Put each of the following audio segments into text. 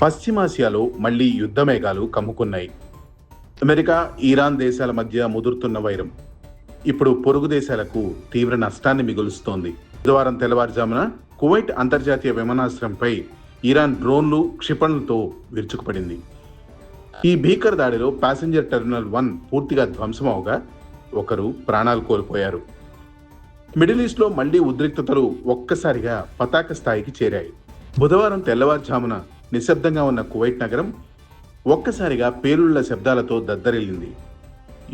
పశ్చిమాసియాలో మళ్లీ యుద్ధ మేఘాలు కమ్ముకున్నాయి. అమెరికా, ఇరాన్ దేశాల మధ్య ముదురుతున్న వైరం ఇప్పుడు పొరుగు దేశాలకు తీవ్ర నష్టాన్ని మిగులుస్తోంది. బుధవారం తెల్లవారుజామున కువైట్ అంతర్జాతీయ విమానాశ్రయంపై ఇరాన్ డ్రోన్లు, క్షిపణులతో విరుచుకుపడింది. ఈ భీకర దాడిలో ప్యాసింజర్ టెర్మినల్ 1 పూర్తిగా ధ్వంసమవగా ఒకరు ప్రాణాలు కోల్పోయారు. మిడిల్ ఈస్ట్లో మళ్లీ ఉద్రిక్తతలు ఒక్కసారిగా పతాక స్థాయికి చేరాయి. బుధవారం తెల్లవారుజామున నిశ్శబ్దంగా ఉన్న కువైట్ నగరం ఒక్కసారిగా పేలుళ్ల శబ్దాలతో దద్దరిల్లింది.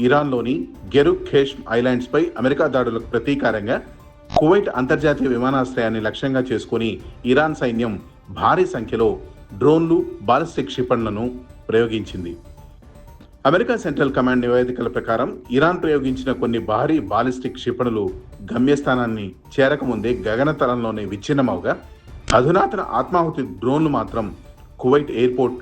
ఇరాన్లోని గెరుక్ ఖేష్మ్ ఐలాండ్స్పై అమెరికా దాడులకు ప్రతీకారంగా కువైట్ అంతర్జాతీయ విమానాశ్రయాన్ని లక్ష్యంగా చేసుకుని ఇరాన్ సైన్యం భారీ సంఖ్యలో డ్రోన్లు, బాలిస్టిక్ క్షిపణులను ప్రయోగించింది. అమెరికా సెంట్రల్ కమాండ్ నివేదికల ప్రకారం ఇరాన్ ప్రయోగించిన కొన్ని భారీ బాలిస్టిక్ క్షిపణులు గమ్యస్థానాన్ని చేరకముందే గగనతలంలోనే విచ్ఛిన్నమవగా, అధునాతన ఆత్మాహుతి డ్రోన్లు మాత్రం కువైట్ ఎయిర్పోర్ట్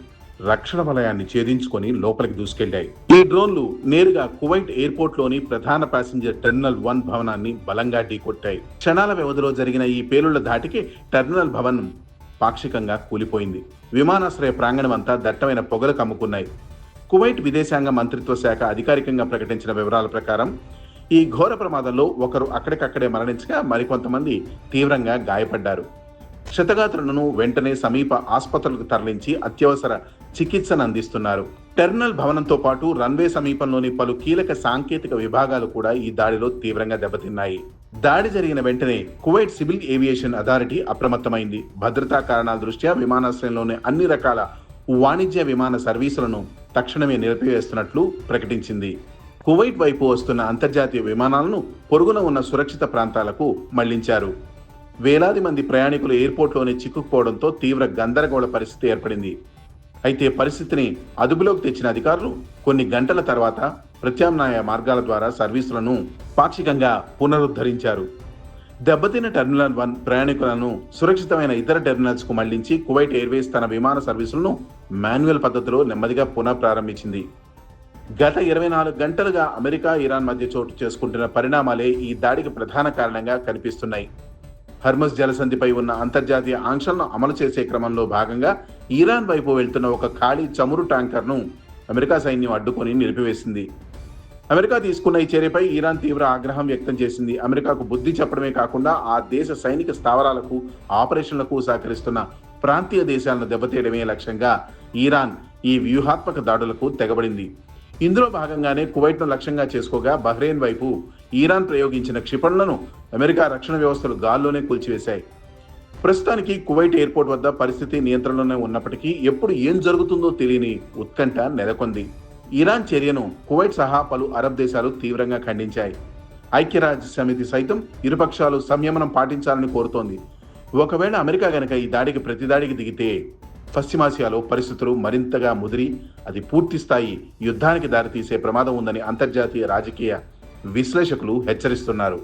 రక్షణ వలయాన్ని ఛేదించుకొని లోపలికి దూసుకెళ్లాయి. ఈ డ్రోన్లు నేరుగా కువైట్ ఎయిర్పోర్ట్లోని ప్రధాన ప్యాసింజర్ టెర్మినల్ 1 భవనాన్ని బలంగా ఢీకొట్టాయి. క్షణాల వ్యవధిలో జరిగిన ఈ పేలుళ్ల ధాటికి టెర్మినల్ భవనం పాక్షికంగా కూలిపోయింది. విమానాశ్రయ ప్రాంగణం అంతా దట్టమైన పొగలు కమ్ముకున్నాయి. కువైట్ విదేశాంగ మంత్రిత్వ శాఖ అధికారికంగా ప్రకటించిన వివరాల ప్రకారం ఈ ఘోర ప్రమాదంలో ఒకరు అక్కడికక్కడే మరణించగా మరికొంతమంది తీవ్రంగా గాయపడ్డారు. క్షతగాత్రులను వెంటనే సమీప ఆసుపత్రులకు తరలించి అత్యవసర చికిత్సను అందిస్తున్నారు. టెర్మినల్ భవనంతో పాటు రన్వే సమీపంలోని పలు కీలక సాంకేతిక విభాగాలు కూడా ఈ దాడిలో తీవ్రంగా దెబ్బతిన్నాయి. దాడి జరిగిన వెంటనే కువైట్ సివిల్ ఏవియేషన్ అథారిటీ అప్రమత్తమైంది. భద్రతా కారణాల దృష్ట్యా విమానాశ్రయంలోని అన్ని రకాల వాణిజ్య విమాన సర్వీసులను తక్షణమే నిలిపివేస్తున్నట్లు ప్రకటించింది. కువైట్ వైపు వస్తున్న అంతర్జాతీయ విమానాలను పొరుగున ఉన్న సురక్షిత ప్రాంతాలకు మళ్లించారు. వేలాది మంది ప్రయాణికులు ఎయిర్పోర్ట్లోనే చిక్కుకుపోవడంతో తీవ్ర గందరగోళ పరిస్థితి ఏర్పడింది. అయితే పరిస్థితిని అదుపులోకి తెచ్చిన అధికారులు కొన్ని గంటల తర్వాత ప్రత్యామ్నాయ మార్గాల ద్వారా సర్వీసులను పాక్షికంగా పునరుద్ధరించారు. దెబ్బతిన్న టెర్మినల్ 1 ప్రయాణికులను సురక్షితమైన ఇతర టెర్మినల్స్కు మళ్లించి కువైట్ ఎయిర్వేస్ తన విమాన సర్వీసులను మాన్యువల్ పద్ధతిలో నెమ్మదిగా పునః ప్రారంభించింది. గత 24 గంటలుగా అమెరికా, ఇరాన్ మధ్య చోటు చేసుకుంటున్న పరిణామాలే ఈ దాడికి ప్రధాన కారణంగా కనిపిస్తున్నాయి. హర్మస్ జలసంధిపై ఉన్న అంతర్జాతీయ ఆంక్షలను అమలు చేసే క్రమంలో భాగంగా ఇరాన్ వైపు వెళ్తున్న ఒక ఖాళీ చమురు ట్యాంకర్ను అమెరికా సైన్యం అడ్డుకొని నిలిపివేసింది. అమెరికా తీసుకున్న ఈ చర్యపై ఇరాన్ తీవ్ర ఆగ్రహం వ్యక్తం చేసింది. అమెరికాకు బుద్ధి చెప్పడమే కాకుండా ఆ దేశ సైనిక స్థావరాలకు, ఆపరేషన్లకు సహకరిస్తున్న ప్రాంతీయ దేశాలను దెబ్బతీయడమే లక్ష్యంగా ఇరాన్ ఈ వ్యూహాత్మక దాడులకు తెగబడింది. ఇందులో భాగంగానే కువైట్ను లక్ష్యంగా చేసుకోగా బహ్రెయిన్ వైపు ఇరాన్ ప్రయోగించిన క్షిపణులను అమెరికా రక్షణ వ్యవస్థలు గాల్లోనే కూల్చివేశాయి. ప్రస్తుతానికి కువైట్ ఎయిర్పోర్ట్ వద్ద పరిస్థితి నియంత్రణలోనే ఉన్నప్పటికీ ఎప్పుడు ఏం జరుగుతుందో తెలియని ఉత్కంఠ నెలకొంది. ఇరాన్ చర్యను కువైట్ సహా పలు అరబ్ దేశాలు తీవ్రంగా ఖండించాయి. ఐక్యరాజ్య సమితి సైతం ఇరుపక్షాలు సంయమనం పాటించాలని కోరుతోంది. ఒకవేళ అమెరికా గనక ఈ దాడికి ప్రతిదాడికి దిగితే పశ్చిమాసియాలో పరిస్థితులు మరింతగా ముదిరి అది పూర్తిస్థాయి యుద్ధానికి దారితీసే ప్రమాదం ఉందని అంతర్జాతీయ రాజకీయ విశ్లేషకులు హెచ్చరిస్తున్నారు.